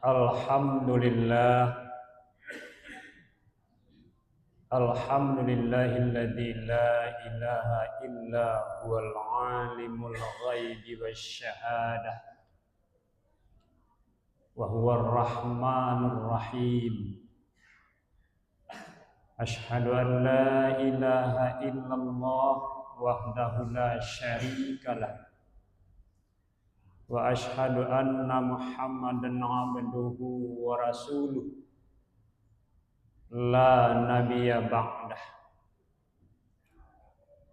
Alhamdulillah, alhamdulillahilladzi la ilaha illa huwal alimul ghaibi wasyahadah wa huwar rahmanur rahim. Asyhadu an la ilaha illallah wahdahu la syarikalah wa asyhadu anna Muhammadan abduhu wa rasuluh la nabiyya ba'dah.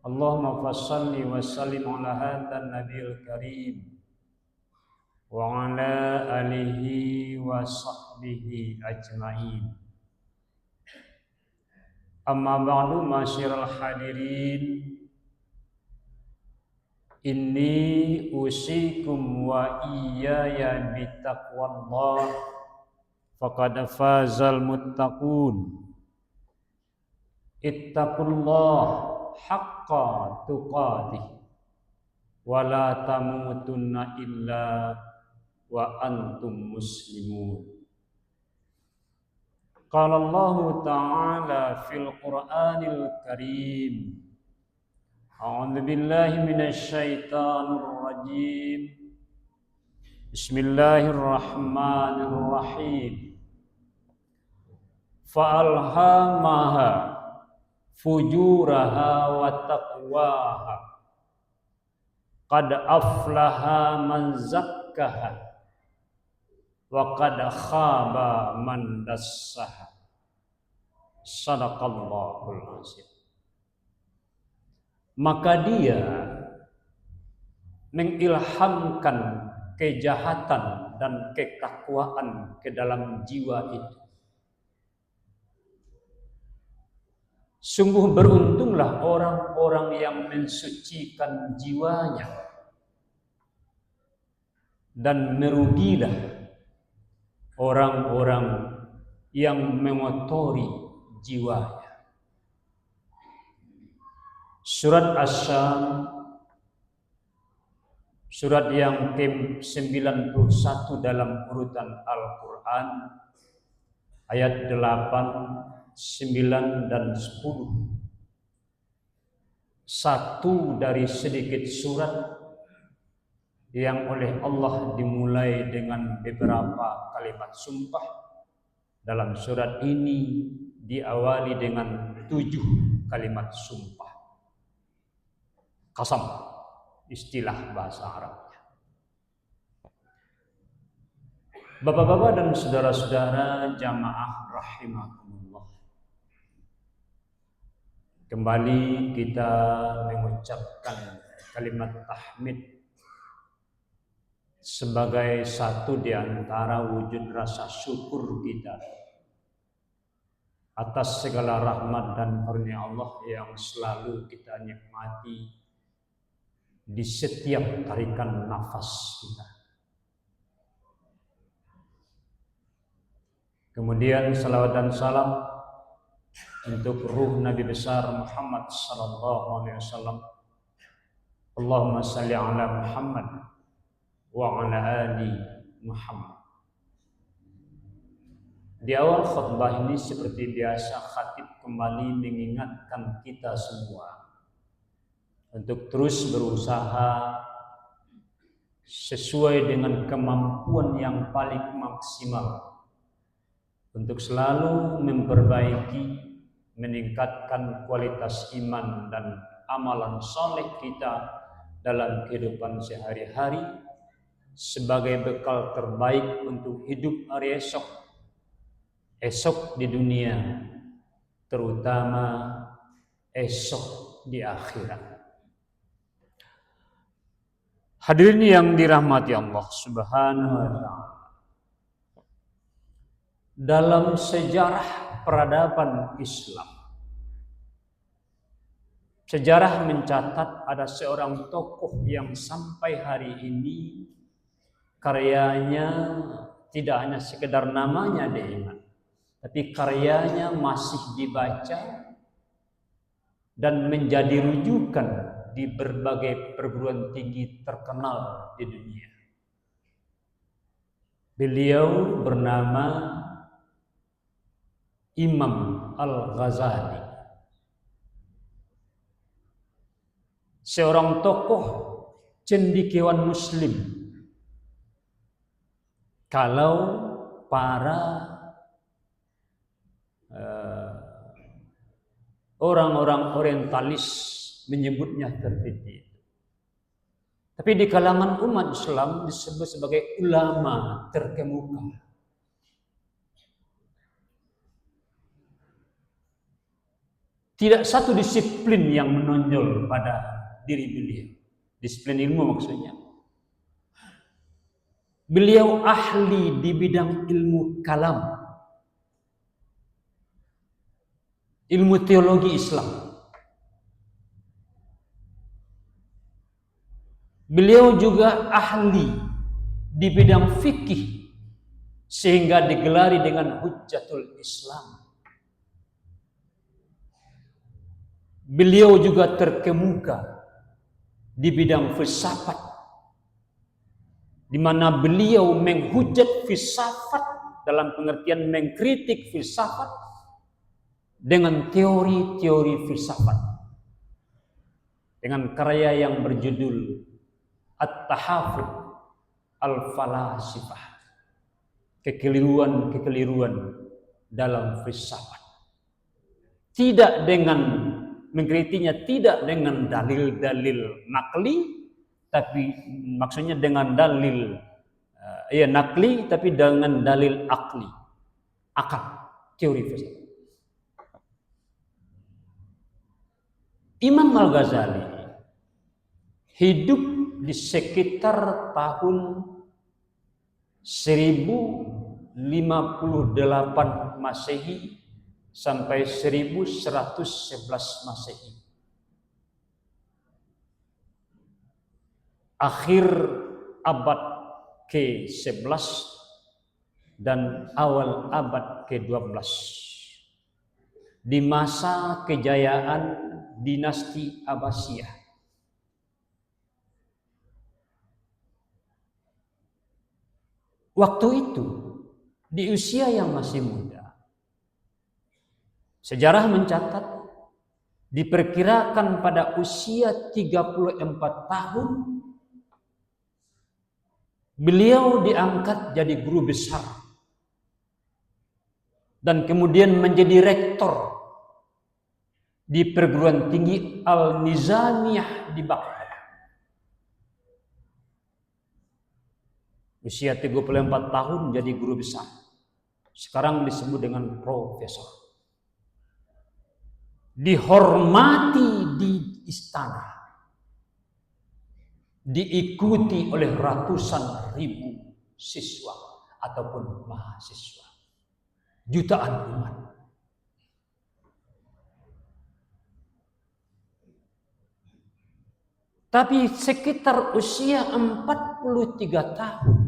Allahumma fassalli wa sallim ala hadzal nabiyil karim wa ala alihi wa sahbihi ajmain. Amma ba'du, masyiral hadirin, inni usikum wa iyaya bitaqwallah faqad fazal muttaqun. Ittaqullah haqqa tuqatih wa la tamutunna illa wa antum muslimun. Qala Allah Ta'ala fil Qur'anil Karim, a'udzu billahi minasy syaithanir rajim. Bismillahirrahmanirrahim. Fa'alhamaha fujuraha wa taqwaha. Qad aflaha man zakkaha wa qad khaba man dassaha. Shadaqallahul azim. Maka dia mengilhamkan kejahatan dan ketakwaan ke dalam jiwa itu. Sungguh beruntunglah orang-orang yang mensucikan jiwanya, dan merugilah orang-orang yang mengotori jiwanya. Surat Asy-Syam, surat yang ke-91 dalam urutan Al-Quran, ayat 8, 9, dan 10. Satu dari sedikit surat yang oleh Allah dimulai dengan beberapa kalimat sumpah. Dalam surat ini diawali dengan 7 kalimat sumpah. Qasam, istilah bahasa Arabnya. Bapak-bapak dan saudara-saudara jamaah rahimakumullah, kembali kita mengucapkan kalimat tahmid sebagai satu di antara wujud rasa syukur kita atas segala rahmat dan karunia Allah yang selalu kita nikmati di setiap tarikan nafas kita. Kemudian salawat dan salam untuk ruh Nabi besar Muhammad sallallahu alaihi wasallam. Allahumma salli ala Muhammad wa ala ali Muhammad. Di awal khutbah ini seperti biasa khatib kembali mengingatkan kita semua untuk terus berusaha sesuai dengan kemampuan yang paling maksimal untuk selalu memperbaiki, meningkatkan kualitas iman dan amalan soleh kita dalam kehidupan sehari-hari sebagai bekal terbaik untuk hidup hari esok di dunia, terutama esok di akhirat. Hadirin yang dirahmati Allah Subhanahu wa ta'ala, dalam sejarah peradaban Islam, sejarah mencatat ada seorang tokoh yang sampai hari ini karyanya tidak hanya sekedar namanya diingat, tapi karyanya masih dibaca dan menjadi rujukan di berbagai perguruan tinggi terkenal di dunia. Beliau bernama Imam Al-Ghazali, seorang tokoh cendekiawan Muslim. Kalau para orang-orang orientalis menyebutnya seperti itu. Tapi di kalangan umat Islam disebut sebagai ulama terkemuka. Tidak satu disiplin yang menonjol pada diri beliau. Disiplin ilmu maksudnya. Beliau ahli di bidang ilmu kalam, ilmu teologi Islam. Beliau juga ahli di bidang fikih, sehingga digelari dengan Hujjatul Islam. Beliau juga terkemuka di bidang filsafat, di mana beliau menghujat filsafat dalam pengertian mengkritik filsafat dengan teori-teori filsafat, dengan karya yang berjudul At-Tahafut Al-Falasifah, kekeliruan-kekeliruan dalam filsafat. Tidak dengan mengkritiknya, tidak dengan dalil-dalil nakli, tapi maksudnya dengan dalil nakli, tapi dengan dalil akli, akal, teori filsafat. Imam Al-Ghazali hidup di sekitar tahun 1058 Masehi sampai 1111 Masehi. Akhir abad ke-11 dan awal abad ke-12. Di masa kejayaan dinasti Abbasiyah. Waktu itu, di usia yang masih muda, sejarah mencatat diperkirakan pada usia 34 tahun beliau diangkat jadi guru besar dan kemudian menjadi rektor di perguruan tinggi Al-Nizamiyah di Baghdad. Usia 34 tahun jadi guru besar. Sekarang disebut dengan profesor. Dihormati di istana. Diikuti oleh ratusan ribu siswa ataupun mahasiswa. Jutaan umat. Tapi sekitar usia 43 tahun,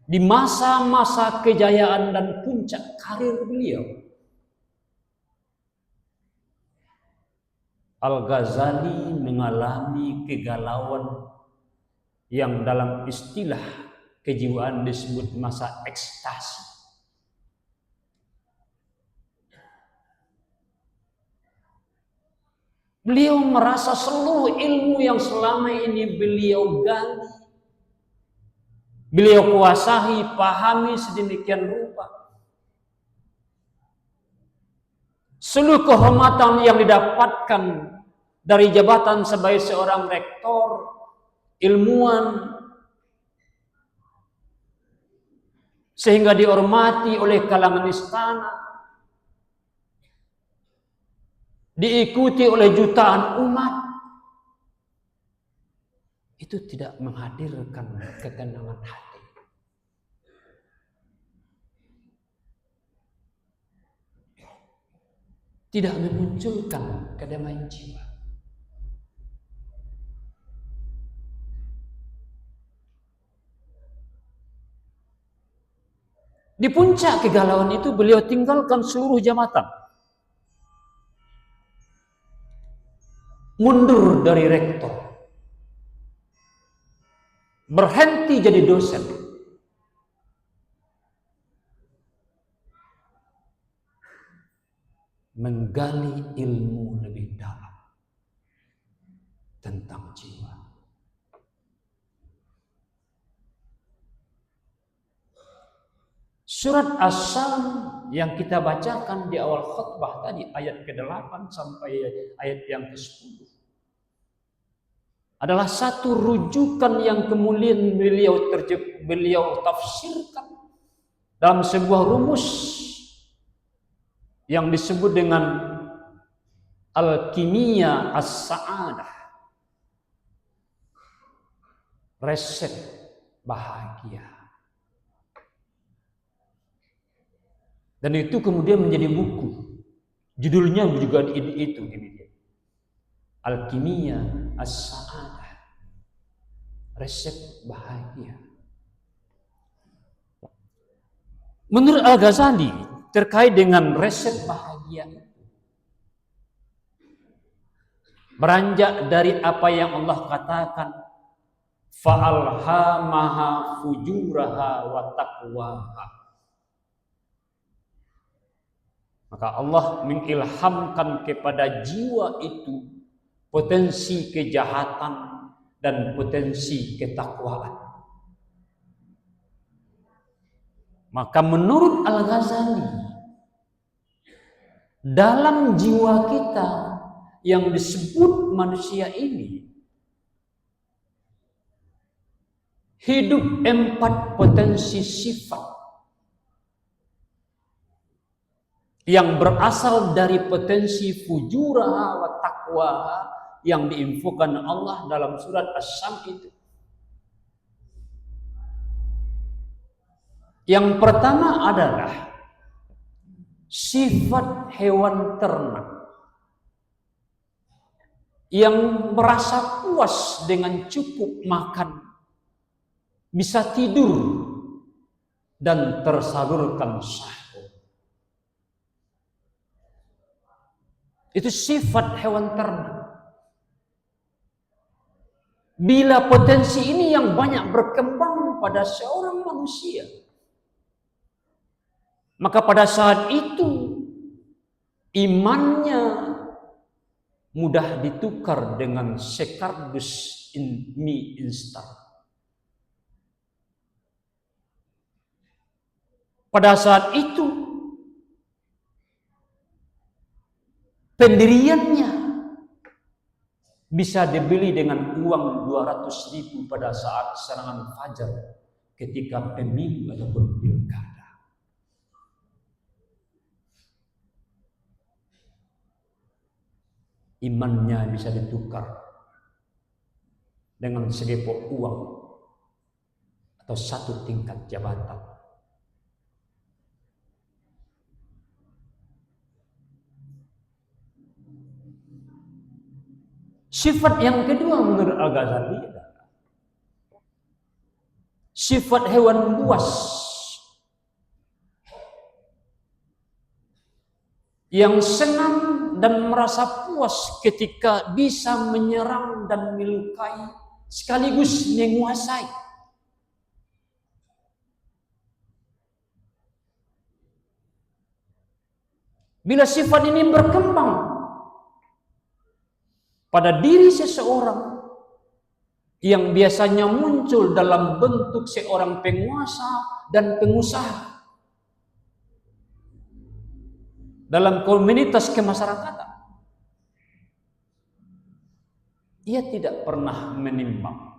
di masa-masa kejayaan dan puncak karir beliau, Al-Ghazali mengalami kegalauan yang dalam istilah kejiwaan disebut masa ekstasi. Beliau merasa seluruh ilmu yang selama ini beliau gali, beliau kuasai, pahami sedemikian rupa. Seluruh kehormatan yang didapatkan dari jabatan sebagai seorang rektor, ilmuwan, sehingga dihormati oleh kalangan istana, diikuti oleh jutaan umat, itu tidak menghadirkan ketenangan hati. Tidak memunculkan kedamaian jiwa. Di puncak kegalauan itu beliau tinggalkan seluruh jabatan. Mundur dari rektor. berhenti jadi dosen. Menggali ilmu lebih dalam tentang jiwa. Surat As-Salam yang kita bacakan di awal khutbah tadi, ayat ke-8 sampai ayat yang ke-10, adalah satu rujukan yang kemudian beliau tafsirkan dalam sebuah rumus yang disebut dengan Al-Kimia As-Sa'adah, resep bahagia. Dan itu kemudian menjadi buku. Judulnya juga itu demikian. Al-Kimia As-Sa'adah, resep bahagia. Menurut Al-Ghazali, terkait dengan resep bahagia itu, beranjak dari apa yang Allah katakan, fa'alhamaha fujuraha wa taqwaha. Maka Allah mengilhamkan kepada jiwa itu potensi kejahatan dan potensi ketakwaan. Maka menurut Al-Ghazali, dalam jiwa kita yang disebut manusia ini hidup 4 potensi sifat yang berasal dari potensi fujuraha wa taqwaha yang diinfokan Allah dalam surat As-Sam itu. Yang pertama adalah sifat hewan ternak yang merasa puas dengan cukup makan, bisa tidur dan tersalurkan syahwat. Itu sifat hewan ternak. Bila potensi ini yang banyak berkembang pada seorang manusia, maka pada saat itu imannya mudah ditukar dengan sekardus mie instan. Pada saat itu pendiriannya bisa dibeli dengan uang 200.000 pada saat serangan fajar ketika pemilu ataupun pilkada. Imannya bisa ditukar dengan segepok uang atau 1 tingkat jabatan. Sifat yang kedua menurut Al-Ghazali adalah sifat hewan buas yang senang dan merasa puas ketika bisa menyerang dan melukai sekaligus menguasai. Bila sifat ini berkembang pada diri seseorang yang biasanya muncul dalam bentuk seorang penguasa dan pengusaha dalam komunitas kemasyarakatan, ia tidak pernah menimbang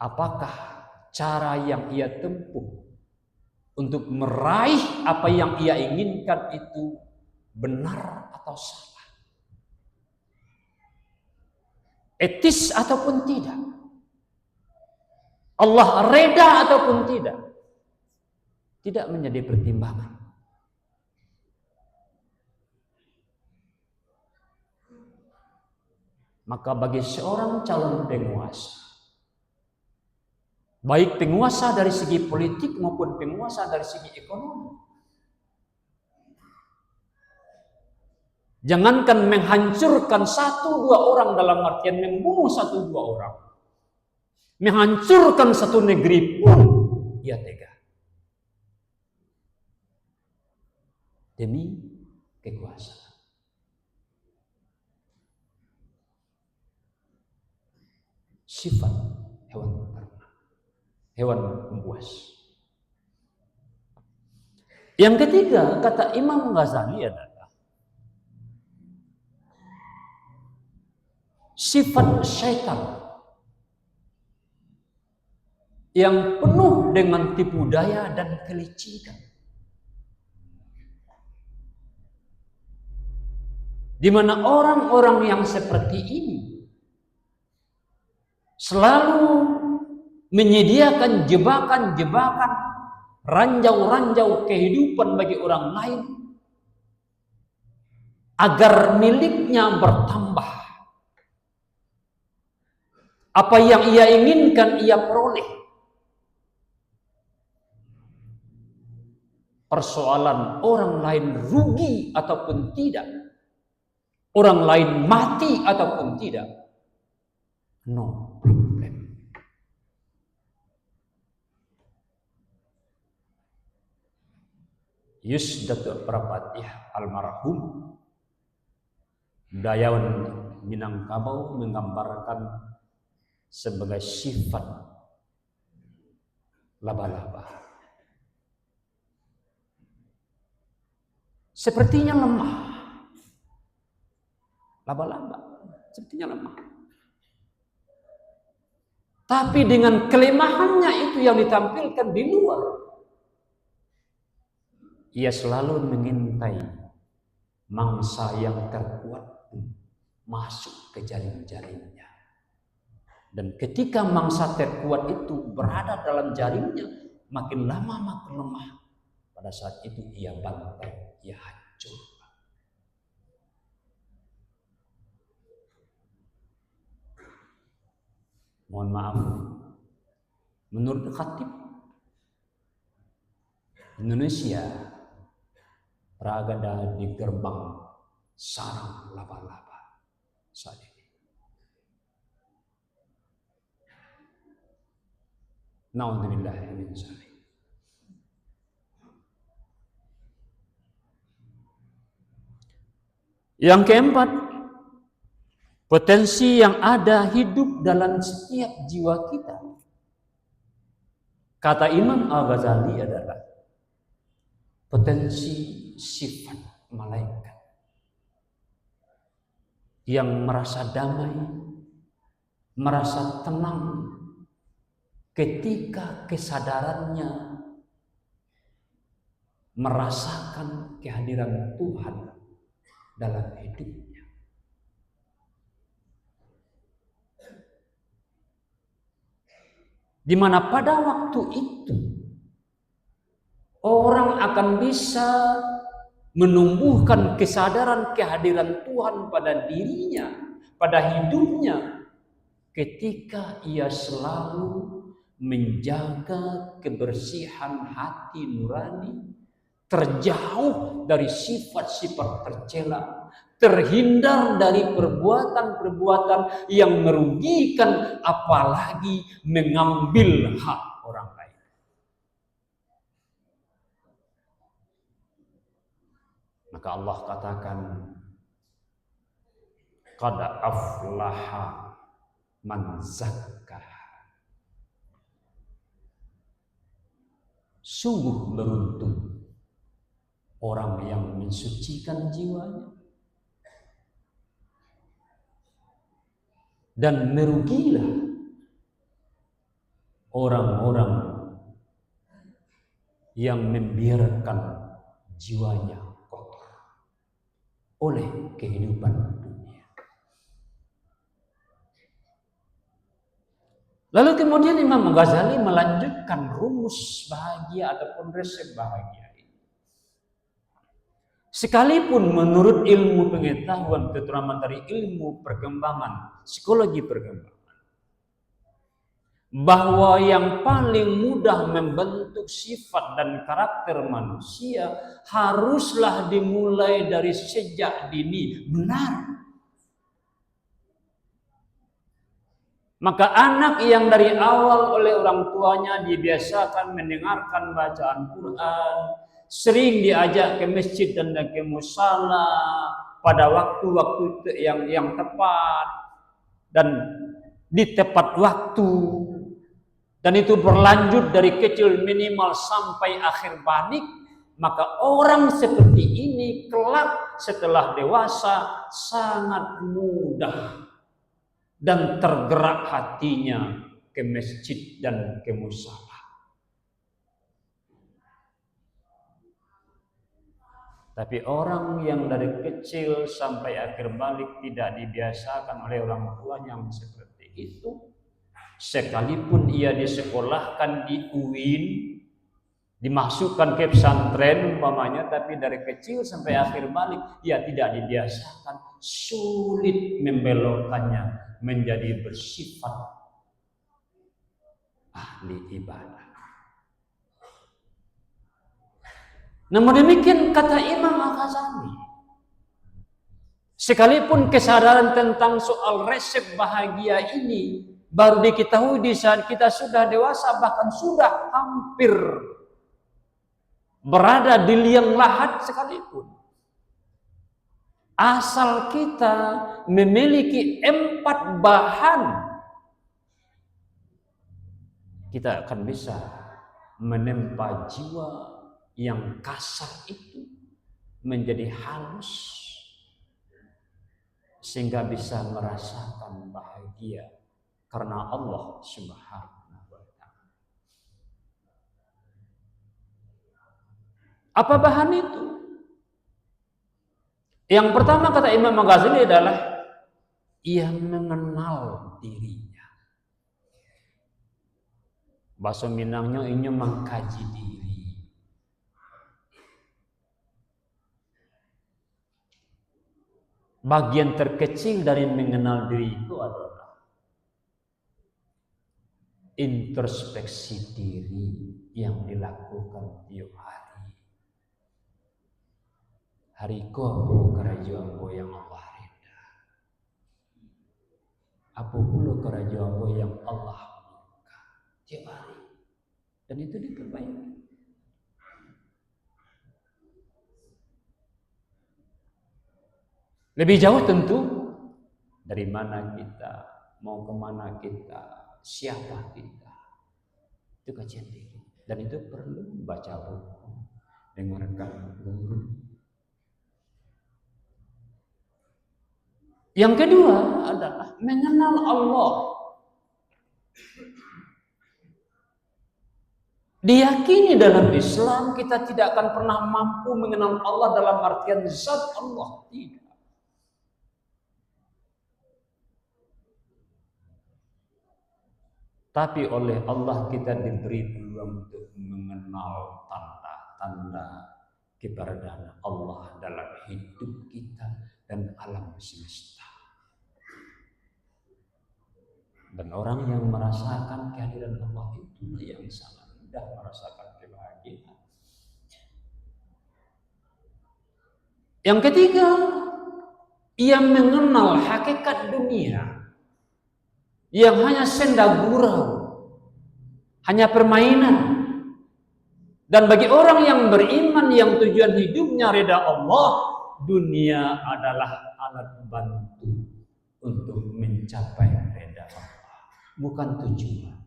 apakah cara yang ia tempuh untuk meraih apa yang ia inginkan itu benar atau salah, etis ataupun tidak, Allah reda ataupun tidak menjadi pertimbangan. Maka bagi seorang calon penguasa, baik penguasa dari segi politik maupun penguasa dari segi ekonomi, jangankan menghancurkan 1-2 orang dalam artian membunuh 1-2 orang, menghancurkan satu negeri pun ia tega demi kekuasaan. Sifat hewan ternak, hewan pembuas. Yang ketiga, kata Imam Ghazali adalah sifat syaitan yang penuh dengan tipu daya dan kelicikan, di mana orang-orang yang seperti ini selalu menyediakan jebakan-jebakan, ranjau-ranjau kehidupan bagi orang lain agar miliknya bertambah. Apa yang ia inginkan ia peroleh. Persoalan orang lain rugi ataupun tidak, orang lain mati ataupun tidak, no problem. Yusdatul Prapatih almarhum budayawan Minangkabau menggambarkan sebagai sifat laba-laba. Sepertinya lemah. Laba-laba sepertinya lemah. Tapi dengan kelemahannya itu yang ditampilkan di luar, ia selalu mengintai mangsa yang terkuat masuk ke jaring-jaringnya. Dan ketika mangsa terkuat itu berada dalam jaringnya, makin lama makin lemah. Pada saat itu ia bantai, ia hancur. Mohon maaf, menurut Khatib, Indonesia berada di gerbang sarang laba-laba saat ini. Na'udzubillah min dzalik. Yang keempat, potensi yang ada hidup dalam setiap jiwa kita. Kata Imam Al-Ghazali adalah potensi sifat malaikat yang merasa damai, merasa tenang ketika kesadarannya merasakan kehadiran Tuhan dalam hidupnya. Di mana pada waktu itu orang akan bisa menumbuhkan kesadaran kehadiran Tuhan pada dirinya, pada hidupnya, ketika ia selalu menjaga kebersihan hati nurani, terjauh dari sifat-sifat tercela, terhindar dari perbuatan-perbuatan yang merugikan, apalagi mengambil hak orang lain. Maka Allah katakan, qad aflaha man zakkaha. Sungguh beruntung orang yang mensucikan jiwanya, dan merugilah orang-orang yang membiarkan jiwanya kotor oleh kehidupan dunia. Lalu kemudian Imam Ghazali melanjutkan rumus bahagia ataupun resep bahagia. Sekalipun menurut ilmu pengetahuan, terutama dari ilmu perkembangan, psikologi perkembangan, bahwa yang paling mudah membentuk sifat dan karakter manusia haruslah dimulai dari sejak dini. Benar. Maka anak yang dari awal oleh orang tuanya dibiasakan mendengarkan bacaan Quran, sering diajak ke masjid dan ke musala pada waktu-waktu yang tepat dan di tepat waktu, dan itu berlanjut dari kecil minimal sampai akhir balik, maka orang seperti ini kelak setelah dewasa sangat mudah dan tergerak hatinya ke masjid dan ke musala. Tapi orang yang dari kecil sampai akhir balik tidak dibiasakan oleh orang tuanya yang seperti itu, sekalipun ia disekolahkan di UIN, dimasukkan ke pesantren umpamanya, tapi dari kecil sampai akhir balik ia tidak dibiasakan, sulit membelokkannya menjadi bersifat ahli ibadah. Namun demikian kata Imam Al-Ghazali, sekalipun kesadaran tentang soal resep bahagia ini baru diketahui di saat kita sudah dewasa, bahkan sudah hampir berada di liang lahat sekalipun, asal kita memiliki 4 bahan, kita akan bisa menempa jiwa yang kasar itu menjadi halus, sehingga bisa merasakan bahagia karena Allah Subhanahu wa ta'ala. Apa bahan itu? Yang pertama kata Imam Ghazali adalah ia mengenal dirinya. Bahasa Minangnya ini mengkaji diri. Bagian terkecil dari mengenal diri itu adalah introspeksi diri yang dilakukan tiap hari. Hariko apa kerajaan yang Allah rinda, apa pula kerajaan yang Allah murka tiap hari, dan itu diperbaiki. Lebih jauh tentu dari mana kita, mau kemana kita, siapa kita, itu kajian diri, dan itu perlu baca buku, dengarkan guru. Yang kedua adalah mengenal Allah. Diyakini dalam Islam kita tidak akan pernah mampu mengenal Allah dalam artian zat Allah, tidak. Tapi oleh Allah kita diberi peluang untuk mengenal tanda-tanda keberadaan Allah dalam hidup kita dan alam semesta. Dan orang yang merasakan kehadiran Allah itu yang sangat mudah merasakan kebahagiaan. Yang ketiga, ia mengenal hakikat dunia yang hanya senda gurau, hanya permainan. Dan bagi orang yang beriman yang tujuan hidupnya ridha Allah, dunia adalah alat bantu untuk mencapai ridha Allah, bukan tujuan.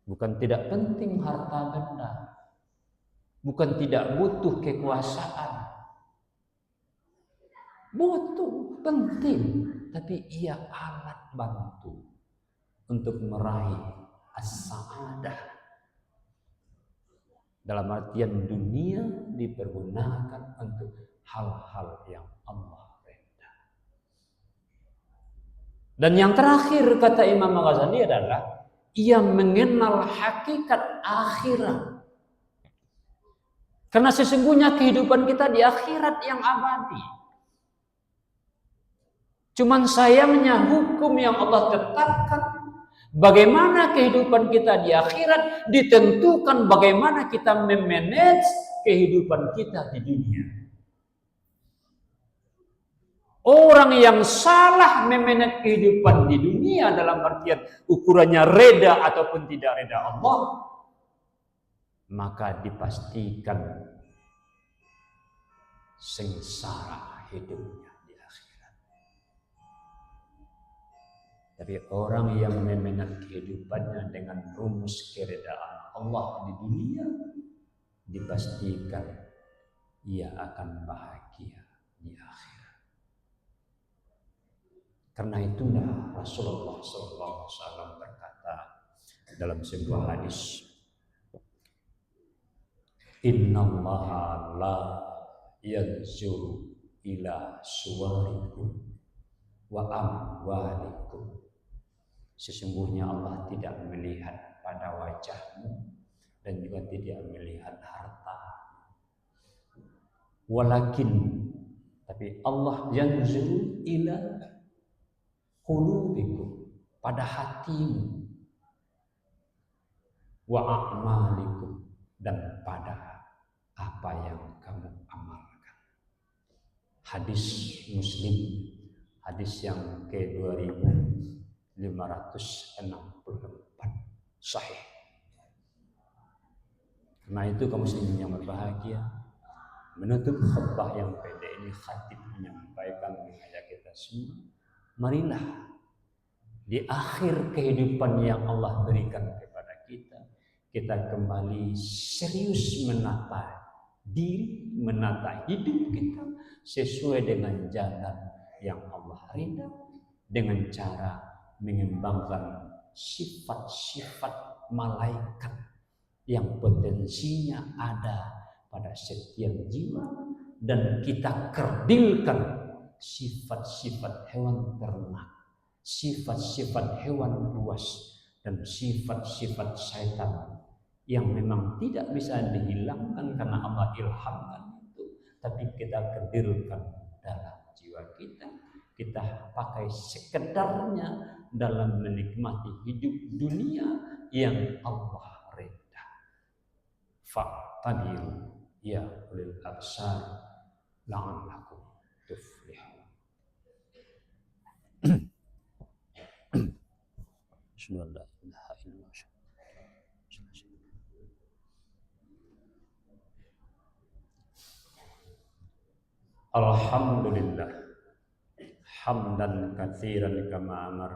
Bukan tidak penting harta benda, bukan tidak butuh kekuasaan, butuh, penting, tapi ia alat bantu untuk meraih as-sa'adah. Dalam artian dunia dipergunakan untuk hal-hal yang Allah ridha. Dan yang terakhir kata Imam Ghazali adalah ia mengenal hakikat akhirat. Karena sesungguhnya kehidupan kita di akhirat yang abadi. Cuman sayangnya hukum yang Allah tetapkan, bagaimana kehidupan kita di akhirat ditentukan bagaimana kita memanage kehidupan kita di dunia. Orang yang salah memanage kehidupan di dunia dalam artian ukurannya reda ataupun tidak reda Allah, maka dipastikan sengsara hidupnya di akhirat. Tapi orang yang memanage kehidupannya dengan rumus keredaan Allah di dunia, dipastikan ia akan bahagia di akhirat. Karena itulah Rasulullah SAW berkata dalam sebuah hadis, Innallaha la yanzuru ila suwarikum wa amwalikum. Sesungguhnya Allah tidak melihat pada wajahmu dan juga tidak melihat harta. Walakin, tapi Allah yanzuru ila qulubikum, pada hatimu, wa a'malikum, dan pada apa yang kamu amalkan. Hadis Muslim, hadis yang ke-2564, sahih. Karena itu kaum muslimin yang berbahagia, menutup khutbah yang pendek ini, khatib menyampaikan mengajak kita semua, marilah di akhir kehidupan yang Allah berikan kepada kita, kita kembali serius menata diri, menata hidup kita sesuai dengan jalan yang Allah ridha, dengan cara mengembangkan sifat-sifat malaikat yang potensinya ada pada setiap jiwa, dan kita kerdilkan sifat-sifat hewan ternak, sifat-sifat hewan buas, dan sifat-sifat syaitan yang memang tidak bisa dihilangkan karena Allah ilhamkan itu, tapi kita kerdilkan dalam jiwa kita. Kita pakai sekedarnya dalam menikmati hidup dunia yang Allah ridha. Fa'tabiru ya ulil absar la'allakum tuflihun. Alhamdulillah hamdan katsiran kama amar.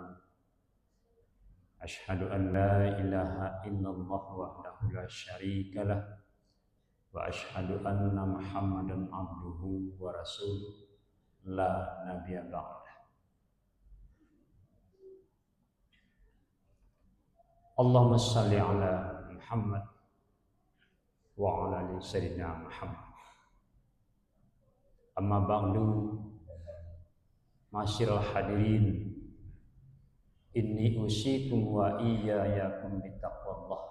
Asyhadu an la ilaha illallah wahdahu la syarikalah wa asyhadu anna Muhammadan abduhu wa rasuluh la nabiyya ba'dah. Allahumma salli ala Muhammad wa ala ali sayyidina Muhammad. Amma ba'du, masyiral hadirin, inni usikum wa iyyakum bittaqwallah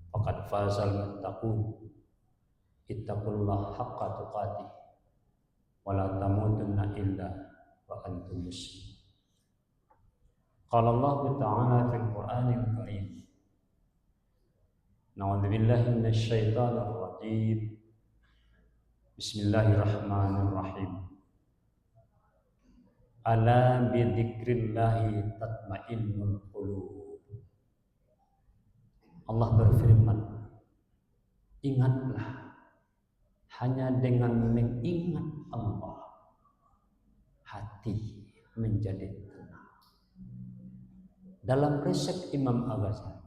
faqad fazal muttaqun. Ittaqullaha haqqa tuqatih wa la tamutunna illa wa antum muslimun. Qala Allah Ta'ala fil Qur'anil Karim, na'udzu billahi minasy syaithanir rajim. Bismillahirrahmanirrahim. Ala bi dzikrillahi tatmainnul qulub. Allah berfirman, ingatlah, hanya dengan mengingat Allah hati menjadi tenang. Dalam resep Imam Al-Ghazali,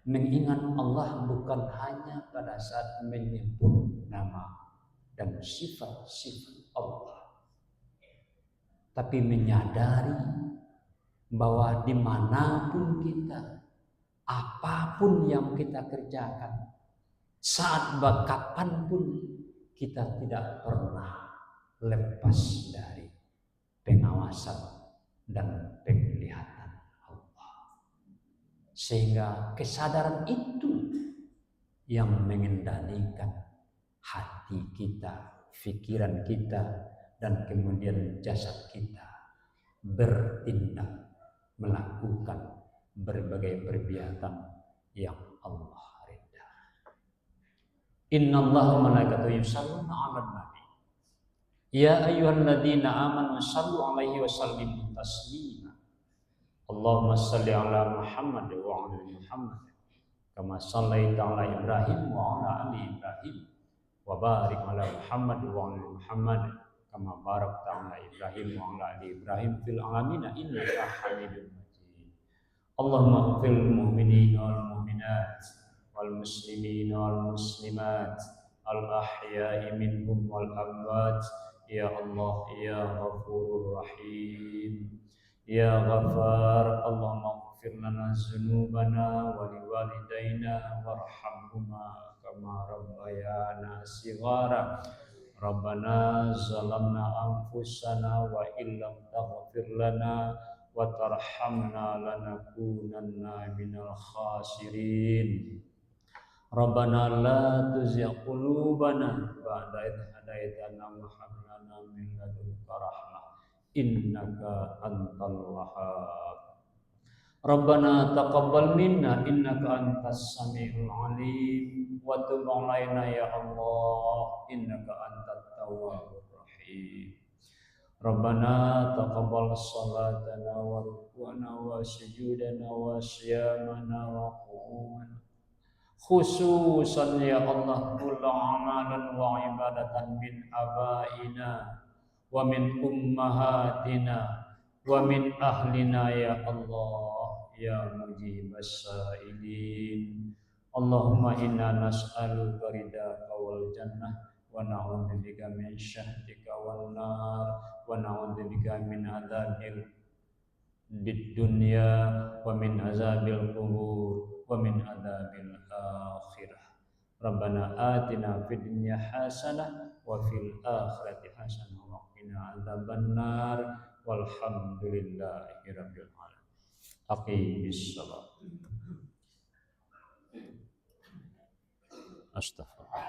mengingat Allah bukan hanya pada saat menyebut nama dan sifat-sifat Allah, tapi menyadari bahwa dimanapun kita, apapun yang kita kerjakan, saat kapanpun, kita tidak pernah lepas dari pengawasan dan penglihatan Allah. Sehingga kesadaran itu yang mengendalikan hati kita, pikiran kita, dan kemudian jasad kita bertindak melakukan berbagai perbuatan yang Allah ridha. Innallaha malaikatahu yusholluna 'alan nabi Ya ayyuhalladzina amanu sallu alaihi wa sallimu taslima. Allahumma salli ala Muhammad wa ala Muhammad kama shallaita ala Ibrahim wa ala ali Ibrahim wa barik ala Muhammad wa ala Muhammad kama barakta ala Ibrahim wa ala ali Ibrahim fil alamin innaka Hamidum Majid. Allahumma ighfir lil mu'minina wal mu'minat wal muslimina wal muslimat al ahya'i minhum wal amwat. Ya Allah ya Ghafurur Rahim ya Ghafar. Allahumma ighfir lana dzunubana wa liwalidayna warhamhuma kama rabbayana shighara. Rabbana zalamna anfusana wa illam taghfir lana wa tarhamna lanakunanna minal khasirin. Rabbana la tuzigh qulubana ba'da idh hadaitana wa hab lana min ladunka rahmah innaka antal wahhab. Rabbana taqabbal minna innaka antas samiul alim wa tub alaina ya Allah innaka antat tawwabur rahim. Rabbana taqabbal salatana wa ruku'ana wa sujudana wa siyamana wa qumana khususan ya Allah kullu amalan wa ibadatan min abaina wa min ummahatina wa min ahlina ya Allah ya mujibas sa'ilin. Allahumma inna nas'aluka ridaka wal jannah wa na'udzubika min syahtika wan nar wa na'udzubika min adzabil dunya wa min azabil kubur wa min adzabil akhirah. Rabbana atina fid dunya hasanah wa fil akhirati hasanah wa qina adzabannar walhamdulillahi rabbil alamin. Aqimis shalah. Astaghfirullah.